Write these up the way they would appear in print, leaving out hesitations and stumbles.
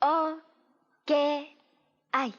Okay. Ai.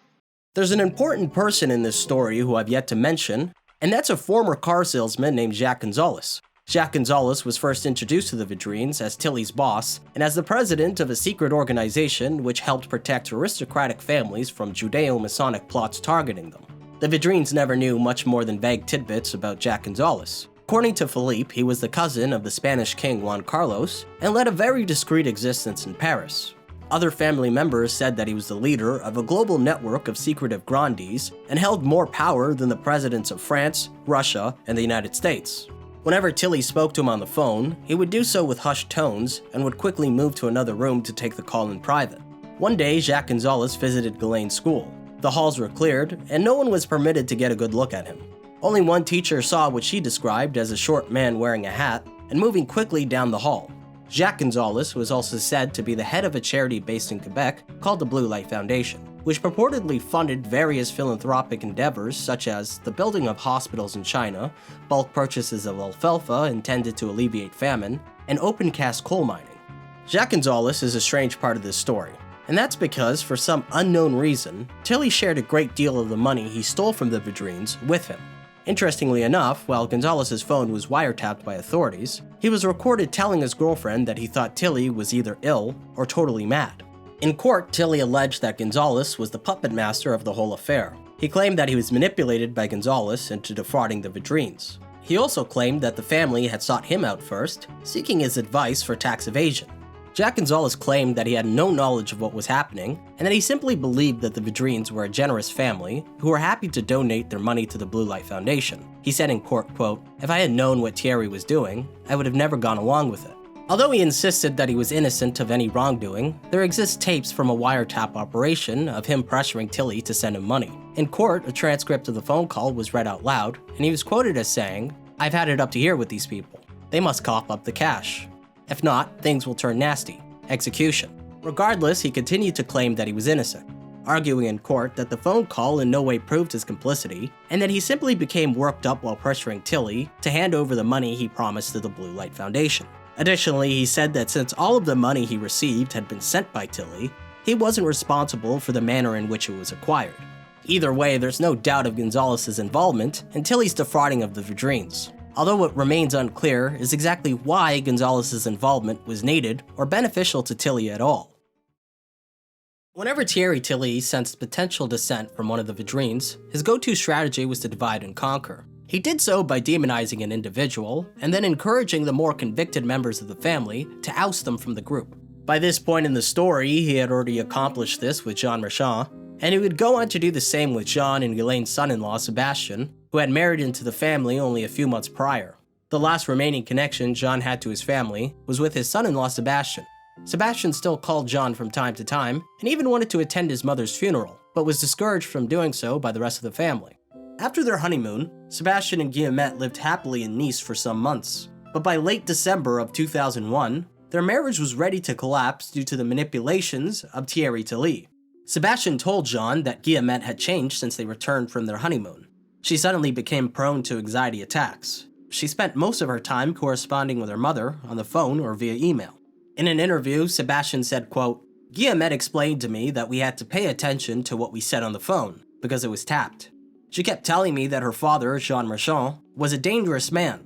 There's an important person in this story who I've yet to mention, and that's a former car salesman named Jacques Gonzalez. Jacques Gonzalez was first introduced to the Vidrines as Tilly's boss and as the president of a secret organization which helped protect aristocratic families from Judeo-Masonic plots targeting them. The Vidrines never knew much more than vague tidbits about Jacques Gonzalez. According to Philippe, he was the cousin of the Spanish king Juan Carlos and led a very discreet existence in Paris. Other family members said that he was the leader of a global network of secretive grandees and held more power than the presidents of France, Russia, and the United States. Whenever Tilly spoke to him on the phone, he would do so with hushed tones and would quickly move to another room to take the call in private. One day, Jacques Gonzalez visited Ghislaine's school. The halls were cleared, and no one was permitted to get a good look at him. Only one teacher saw what she described as a short man wearing a hat and moving quickly down the hall. Jacques Gonzalez was also said to be the head of a charity based in Quebec called the Blue Light Foundation, which purportedly funded various philanthropic endeavors such as the building of hospitals in China, bulk purchases of alfalfa intended to alleviate famine, and open-cast coal mining. Jacques Gonzalez is a strange part of this story, and that's because, for some unknown reason, Tilly shared a great deal of the money he stole from the Vidrines with him. Interestingly enough, while Gonzalez's phone was wiretapped by authorities, he was recorded telling his girlfriend that he thought Tilly was either ill or totally mad. In court, Tilly alleged that Gonzalez was the puppet master of the whole affair. He claimed that he was manipulated by Gonzalez into defrauding the Vidrines. He also claimed that the family had sought him out first, seeking his advice for tax evasion. Jacques Gonzalez claimed that he had no knowledge of what was happening, and that he simply believed that the Vidrines were a generous family who were happy to donate their money to the Blue Light Foundation. He said in court, quote, "If I had known what Thierry was doing, I would have never gone along with it." Although he insisted that he was innocent of any wrongdoing, there exist tapes from a wiretap operation of him pressuring Tilly to send him money. In court, a transcript of the phone call was read out loud, and he was quoted as saying, "I've had it up to here with these people. They must cough up the cash. If not, things will turn nasty. Execution." Regardless, he continued to claim that he was innocent, arguing in court that the phone call in no way proved his complicity, and that he simply became worked up while pressuring Tilly to hand over the money he promised to the Blue Light Foundation. Additionally, he said that since all of the money he received had been sent by Tilly, he wasn't responsible for the manner in which it was acquired. Either way, there's no doubt of Gonzalez's involvement in Tilly's defrauding of the Vidrines. Although what remains unclear is exactly why Gonzalez's involvement was needed or beneficial to Tilly at all. Whenever Thierry Tilly sensed potential dissent from one of the Vidrines, his go-to strategy was to divide and conquer. He did so by demonizing an individual, and then encouraging the more convicted members of the family to oust them from the group. By this point in the story, he had already accomplished this with Jean Marchand, and he would go on to do the same with Jean and Ghislaine's son-in-law, Sebastian, who had married into the family only a few months prior. The last remaining connection Jean had to his family was with his son-in-law, Sebastian. Sebastian still called Jean from time to time, and even wanted to attend his mother's funeral, but was discouraged from doing so by the rest of the family. After their honeymoon, Sebastian and Guillemette lived happily in Nice for some months, but by late December of 2001, their marriage was ready to collapse due to the manipulations of Thierry Tilly. Sebastian told Jean that Guillemette had changed since they returned from their honeymoon. She suddenly became prone to anxiety attacks. She spent most of her time corresponding with her mother on the phone or via email. In an interview, Sebastian said, quote, "Guillemette explained to me that we had to pay attention to what we said on the phone, because it was tapped. She kept telling me that her father, Jean Marchand, was a dangerous man.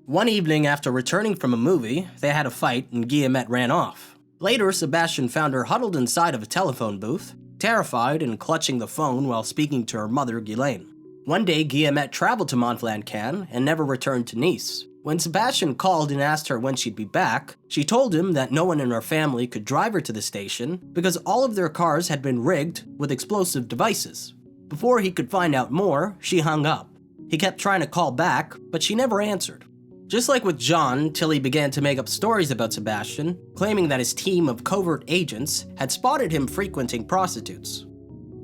One evening after returning from a movie, they had a fight and Guillemette ran off. Later, Sebastian found her huddled inside of a telephone booth, terrified and clutching the phone while speaking to her mother, Ghislaine. One day, Guillemette traveled to Montflancan and never returned to Nice. When Sebastian called and asked her when she'd be back, she told him that no one in her family could drive her to the station because all of their cars had been rigged with explosive devices. Before he could find out more, she hung up. He kept trying to call back, but she never answered. Just like with John, Tilly began to make up stories about Sebastian, claiming that his team of covert agents had spotted him frequenting prostitutes.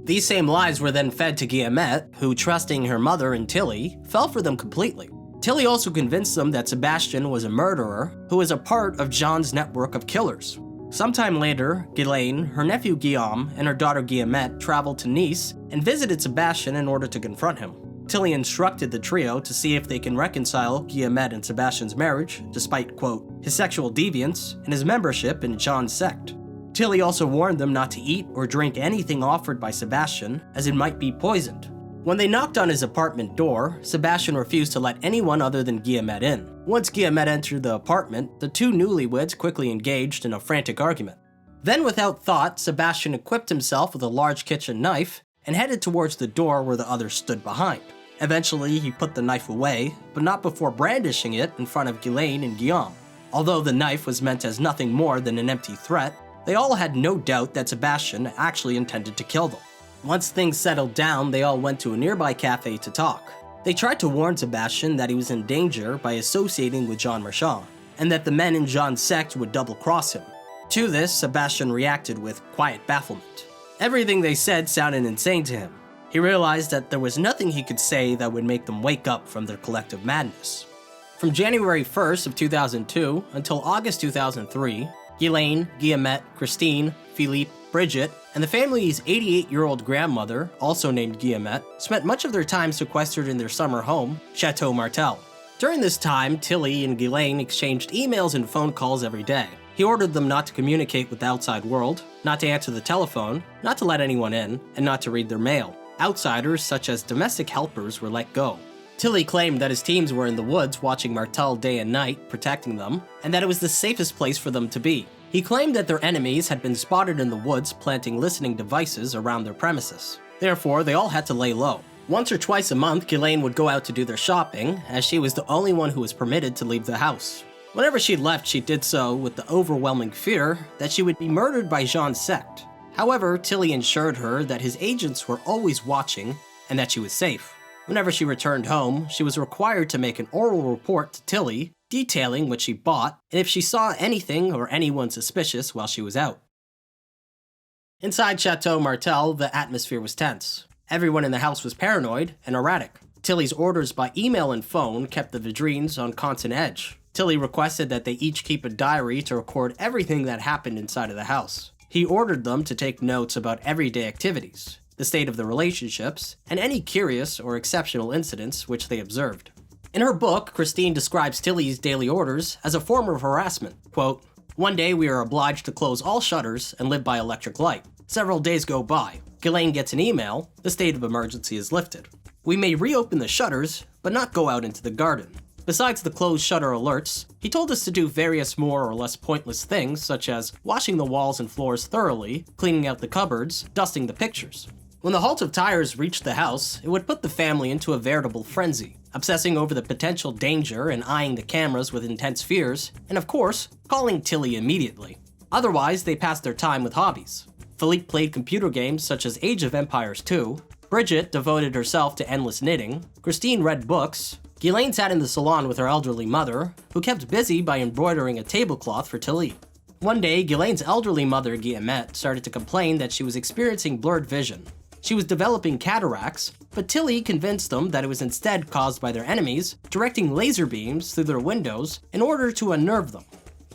These same lies were then fed to Guillemette, who, trusting her mother and Tilly, fell for them completely. Tilly also convinced them that Sebastian was a murderer who was a part of John's network of killers. Sometime later, Ghislaine, her nephew Guillaume, and her daughter Guillemette traveled to Nice and visited Sebastian in order to confront him. Tilly instructed the trio to see if they can reconcile Guillemette and Sebastian's marriage, despite, quote, his sexual deviance and his membership in John's sect. Tilly also warned them not to eat or drink anything offered by Sebastian, as it might be poisoned. When they knocked on his apartment door, Sebastian refused to let anyone other than Guillemette in. Once Guillemette entered the apartment, the two newlyweds quickly engaged in a frantic argument. Then, without thought, Sebastian equipped himself with a large kitchen knife and headed towards the door where the others stood behind. Eventually, he put the knife away, but not before brandishing it in front of Ghislaine and Guillaume. Although the knife was meant as nothing more than an empty threat, they all had no doubt that Sebastian actually intended to kill them. Once things settled down, they all went to a nearby cafe to talk. They tried to warn Sebastian that he was in danger by associating with Jean Marchand, and that the men in Jean's sect would double-cross him. To this, Sebastian reacted with quiet bafflement. Everything they said sounded insane to him. He realized that there was nothing he could say that would make them wake up from their collective madness. From January 1st of 2002 until August 2003, Ghislaine, Guillemette, Christine, Philippe, Bridget, and the family's 88-year-old grandmother, also named Guillemette, spent much of their time sequestered in their summer home, Chateau Martel. During this time, Tilly and Ghislaine exchanged emails and phone calls every day. He ordered them not to communicate with the outside world, not to answer the telephone, not to let anyone in, and not to read their mail. Outsiders, such as domestic helpers, were let go. Tilly claimed that his teams were in the woods watching Martel day and night, protecting them, and that it was the safest place for them to be. He claimed that their enemies had been spotted in the woods planting listening devices around their premises. Therefore, they all had to lay low. Once or twice a month, Ghislaine would go out to do their shopping, as she was the only one who was permitted to leave the house. Whenever she left, she did so with the overwhelming fear that she would be murdered by Jean's sect. However, Tilly assured her that his agents were always watching and that she was safe. Whenever she returned home, she was required to make an oral report to Tilly, detailing what she bought and if she saw anything or anyone suspicious while she was out. Inside Chateau Martel, the atmosphere was tense. Everyone in the house was paranoid and erratic. Tilly's orders by email and phone kept the Vidrines on constant edge. Tilly requested that they each keep a diary to record everything that happened inside of the house. He ordered them to take notes about everyday activities, the state of the relationships, and any curious or exceptional incidents which they observed. In her book, Christine describes Tilly's daily orders as a form of harassment. Quote, "One day we are obliged to close all shutters and live by electric light. Several days go by. Ghislaine gets an email. The state of emergency is lifted. We may reopen the shutters, but not go out into the garden. Besides the closed shutter alerts, he told us to do various more or less pointless things such as washing the walls and floors thoroughly, cleaning out the cupboards, dusting the pictures. When the halt of tires reached the house, it would put the family into a veritable frenzy, obsessing over the potential danger and eyeing the cameras with intense fears, and of course, calling Tilly immediately. Otherwise, they passed their time with hobbies. Philippe played computer games such as Age of Empires 2, Bridget devoted herself to endless knitting, Christine read books, Ghislaine sat in the salon with her elderly mother, who kept busy by embroidering a tablecloth for Tilly. One day, Ghislaine's elderly mother, Guillemette, started to complain that she was experiencing blurred vision. She was developing cataracts, but Tilly convinced them that it was instead caused by their enemies, directing laser beams through their windows in order to unnerve them.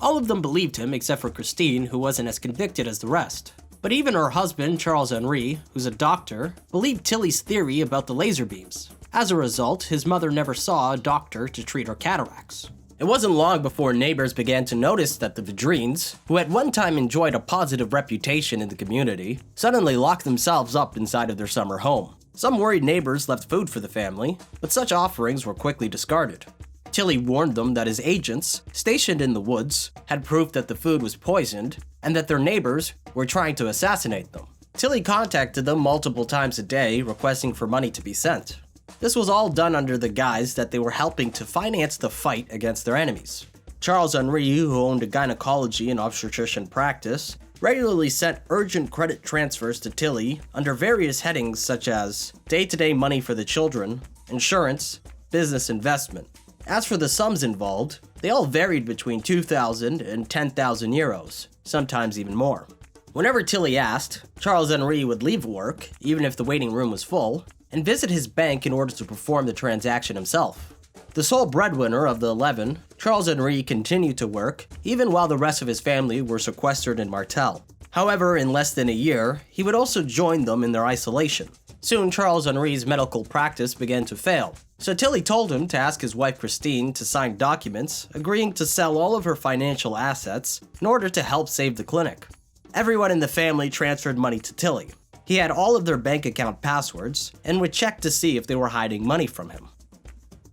All of them believed him except for Christine, who wasn't as convicted as the rest. But even her husband, Charles Henri, who's a doctor, believed Tilly's theory about the laser beams. As a result, his mother never saw a doctor to treat her cataracts. It wasn't long before neighbors began to notice that the Vidrines, who at one time enjoyed a positive reputation in the community, suddenly locked themselves up inside of their summer home. Some worried neighbors left food for the family, but such offerings were quickly discarded. Tilly warned them that his agents, stationed in the woods, had proof that the food was poisoned and that their neighbors were trying to assassinate them. Tilly contacted them multiple times a day, requesting for money to be sent. This was all done under the guise that they were helping to finance the fight against their enemies. Charles Henri, who owned a gynecology and obstetrician practice, regularly sent urgent credit transfers to Tilly under various headings such as day-to-day money for the children, insurance, business investment. As for the sums involved, they all varied between 2,000 and 10,000 euros, sometimes even more. Whenever Tilly asked, Charles Henri would leave work, even if the waiting room was full, and visit his bank in order to perform the transaction himself. The sole breadwinner of the 11, Charles Henri continued to work, even while the rest of his family were sequestered in Martel. However, in less than a year, he would also join them in their isolation. Soon, Charles Henri's medical practice began to fail, so Tilly told him to ask his wife Christine to sign documents agreeing to sell all of her financial assets in order to help save the clinic. Everyone in the family transferred money to Tilly. He had all of their bank account passwords and would check to see if they were hiding money from him.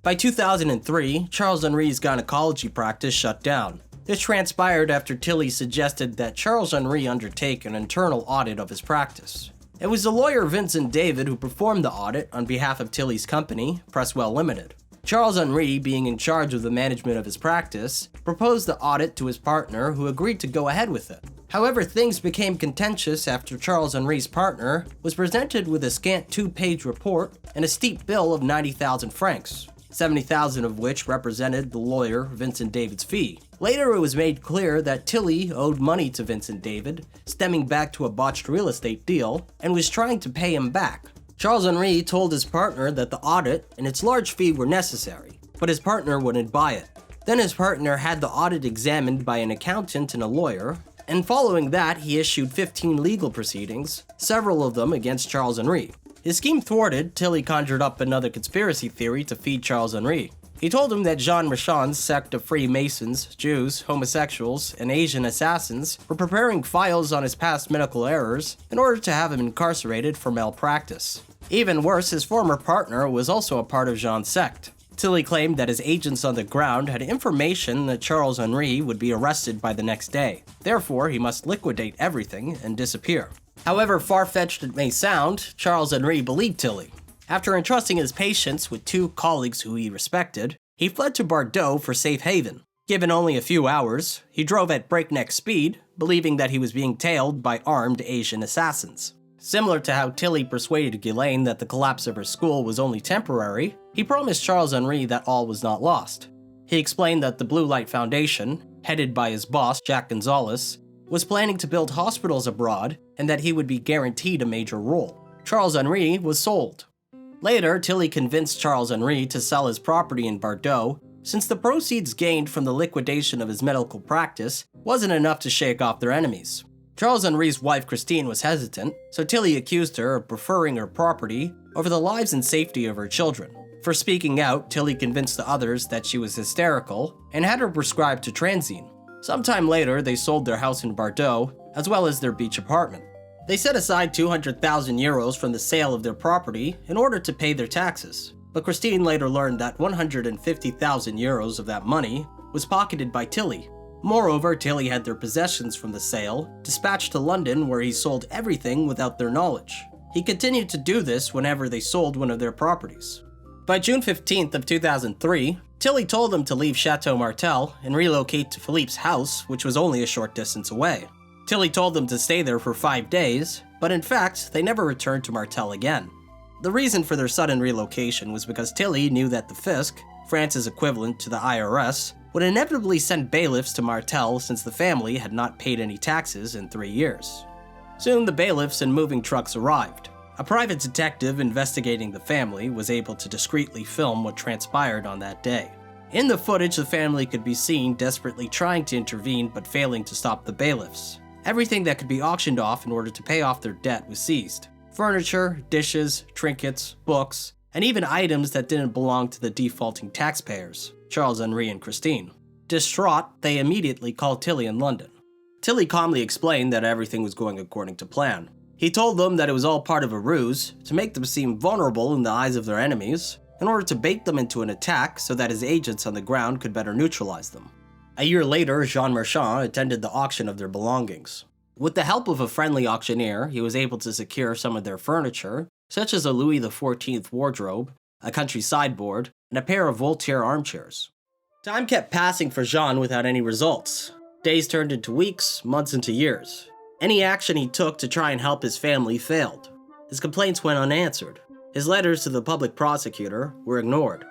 By 2003, Charles Henri's gynecology practice shut down. This transpired after Tilly suggested that Charles Henri undertake an internal audit of his practice. It was the lawyer Vincent David who performed the audit on behalf of Tilly's company, Presswell Limited. Charles Henri, being in charge of the management of his practice, proposed the audit to his partner, who agreed to go ahead with it. However, things became contentious after Charles Henri's partner was presented with a scant 2-page report and a steep bill of 90,000 francs. 70,000 of which represented the lawyer Vincent David's fee. Later, it was made clear that Tilly owed money to Vincent David, stemming back to a botched real estate deal, and was trying to pay him back. Charles Henri told his partner that the audit and its large fee were necessary, but his partner wouldn't buy it. Then his partner had the audit examined by an accountant and a lawyer, and following that, he issued 15 legal proceedings, several of them against Charles Henri. His scheme thwarted, Tilly conjured up another conspiracy theory to feed Charles Henri. He told him that Jean Marchand's sect of Freemasons, Jews, homosexuals, and Asian assassins were preparing files on his past medical errors in order to have him incarcerated for malpractice. Even worse, his former partner was also a part of Jean's sect. Tilly claimed that his agents on the ground had information that Charles Henri would be arrested by the next day. Therefore, he must liquidate everything and disappear. However far-fetched it may sound, Charles Henri believed Tilly. After entrusting his patients with 2 colleagues who he respected, he fled to Bordeaux for safe haven. Given only a few hours, he drove at breakneck speed, believing that he was being tailed by armed Asian assassins. Similar to how Tilly persuaded Ghislaine that the collapse of her school was only temporary, he promised Charles Henri that all was not lost. He explained that the Blue Light Foundation, headed by his boss, Jacques Gonzalez, was planning to build hospitals abroad and that he would be guaranteed a major role. Charles Henri was sold. Later, Tilly convinced Charles Henri to sell his property in Bordeaux, since the proceeds gained from the liquidation of his medical practice wasn't enough to shake off their enemies. Charles Henri's wife Christine was hesitant, so Tilly accused her of preferring her property over the lives and safety of her children. For speaking out, Tilly convinced the others that she was hysterical and had her prescribed to Transine. Sometime later, they sold their house in Bordeaux, as well as their beach apartment. They set aside 200,000 euros from the sale of their property in order to pay their taxes, but Christine later learned that 150,000 euros of that money was pocketed by Tilly. Moreover, Tilly had their possessions from the sale dispatched to London, where he sold everything without their knowledge. He continued to do this whenever they sold one of their properties. By June 15th of 2003, Tilly told them to leave Chateau Martel and relocate to Philippe's house, which was only a short distance away. Tilly told them to stay there for 5 days, but in fact, they never returned to Martel again. The reason for their sudden relocation was because Tilly knew that the Fisc, France's equivalent to the IRS, would inevitably send bailiffs to Martel since the family had not paid any taxes in 3 years. Soon the bailiffs and moving trucks arrived. A private detective investigating the family was able to discreetly film what transpired on that day. In the footage, the family could be seen desperately trying to intervene but failing to stop the bailiffs. Everything that could be auctioned off in order to pay off their debt was seized. Furniture, dishes, trinkets, books, and even items that didn't belong to the defaulting taxpayers, Charles Henri and Christine. Distraught, they immediately called Tilly in London. Tilly calmly explained that everything was going according to plan. He told them that it was all part of a ruse to make them seem vulnerable in the eyes of their enemies, in order to bait them into an attack so that his agents on the ground could better neutralize them. A year later, Jean Marchand attended the auction of their belongings. With the help of a friendly auctioneer, he was able to secure some of their furniture, such as a Louis XIV wardrobe, a country sideboard, and a pair of Voltaire armchairs. Time kept passing for Jean without any results. Days turned into weeks, months into years. Any action he took to try and help his family failed. His complaints went unanswered. His letters to the public prosecutor were ignored.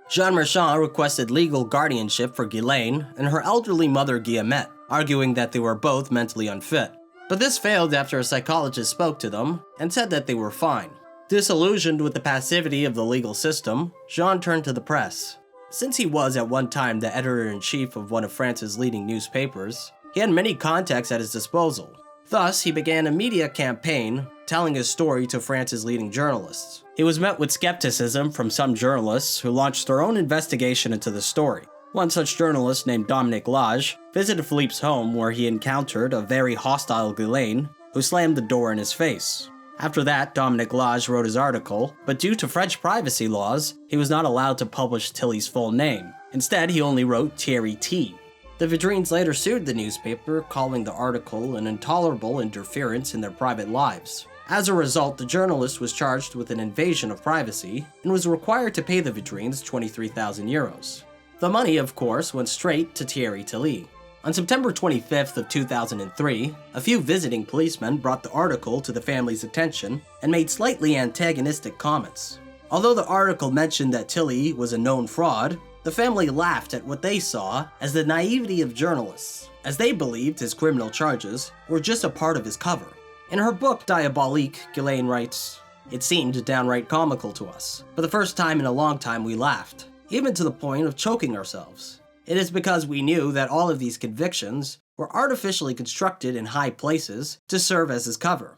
Jean Marchand requested legal guardianship for Ghislaine and her elderly mother Guillemette, arguing that they were both mentally unfit. But this failed after a psychologist spoke to them and said that they were fine. Disillusioned with the passivity of the legal system, Jean turned to the press. Since he was at one time the editor-in-chief of one of France's leading newspapers, he had many contacts at his disposal. Thus, he began a media campaign telling his story to France's leading journalists. He was met with skepticism from some journalists who launched their own investigation into the story. One such journalist named Dominic Lage visited Philippe's home where he encountered a very hostile Ghislaine who slammed the door in his face. After that, Dominic Lage wrote his article, but due to French privacy laws, he was not allowed to publish Tilly's full name. Instead, he only wrote Thierry T. The Vidrines later sued the newspaper, calling the article an intolerable interference in their private lives. As a result, the journalist was charged with an invasion of privacy and was required to pay the Vidrines 23,000 euros. The money, of course, went straight to Thierry Tilly. On September 25th of 2003, a few visiting policemen brought the article to the family's attention and made slightly antagonistic comments. Although the article mentioned that Tilly was a known fraud, the family laughed at what they saw as the naivety of journalists, as they believed his criminal charges were just a part of his cover. In her book Diabolique, Ghislaine writes, "It seemed downright comical to us. For the first time in a long time we laughed, even to the point of choking ourselves. It is because we knew that all of these convictions were artificially constructed in high places to serve as his cover."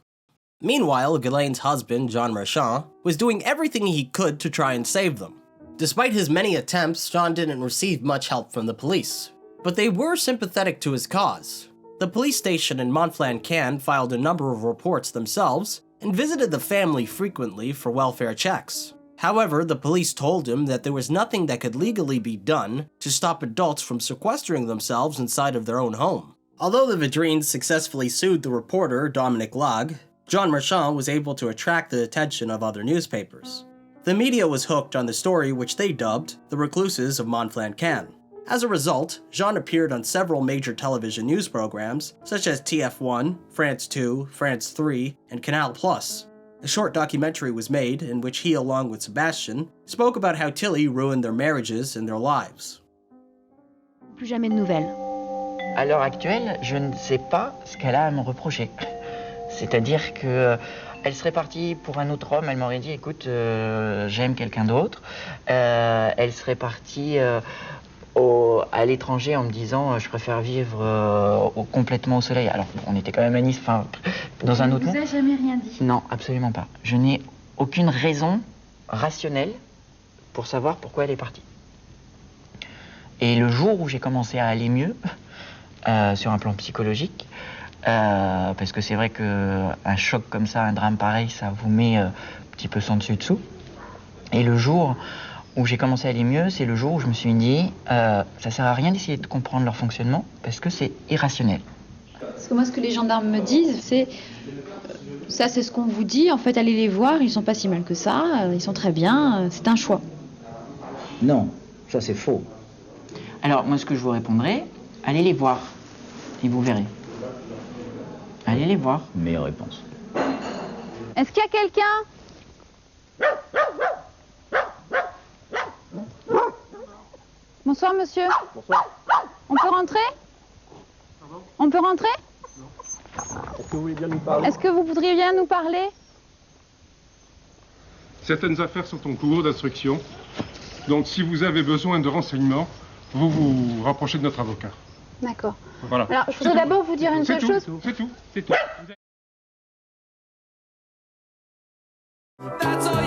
Meanwhile, Ghislaine's husband, Jean Marchand, was doing everything he could to try and save them. Despite his many attempts, Jean didn't receive much help from the police, but they were sympathetic to his cause. The police station in Montflancan filed a number of reports themselves and visited the family frequently for welfare checks. However, the police told him that there was nothing that could legally be done to stop adults from sequestering themselves inside of their own home. Although the Vidrines successfully sued the reporter Dominic Lage, Jean Marchand was able to attract the attention of other newspapers. The media was hooked on the story which they dubbed the Recluses of Montflancan. As a result, Jean appeared on several major television news programs such as TF1, France 2, France 3, and Canal+. A short documentary was made in which he, along with Sébastien, spoke about how Tilly ruined their marriages and their lives. Plus jamais de nouvelles. À l'heure actuelle, je ne sais pas ce qu'elle a à me reprocher. C'est-à-dire que elle serait partie pour un autre homme, elle m'aurait dit écoute, j'aime quelqu'un d'autre. Elle serait partie à l'étranger en me disant je préfère vivre complètement au soleil. Alors on était quand même à Nice, enfin dans un autre monde. Vous n'avez jamais rien dit? Non, absolument pas. Je n'ai aucune raison rationnelle pour savoir pourquoi elle est partie. Et le jour où j'ai commencé à aller mieux, sur un plan psychologique, parce que c'est vrai qu'un choc comme ça, un drame pareil, ça vous met un petit peu sans dessus dessous. Et le jour où j'ai commencé à aller mieux, c'est le jour où je me suis dit ça sert à rien d'essayer de comprendre leur fonctionnement parce que c'est irrationnel. Parce que moi, ce que les gendarmes me disent, c'est ça, c'est ce qu'on vous dit. En fait, allez les voir, ils sont pas si mal que ça, ils sont très bien, c'est un choix. Non, ça c'est faux. Alors moi, ce que je vous répondrai, allez les voir et vous verrez. Allez les voir. Meilleure réponse. Est-ce qu'il y a quelqu'un? Bonsoir, monsieur. Bonsoir. On peut rentrer? Pardon? On peut rentrer? Est-ce que vous voulez bien nous parler? Est-ce que vous voudriez bien nous parler? Certaines affaires sont en cours d'instruction. Donc si vous avez besoin de renseignements, vous vous rapprochez de notre avocat. D'accord. Voilà. Alors, je voudrais d'abord vous dire une seule chose. C'est tout. That's all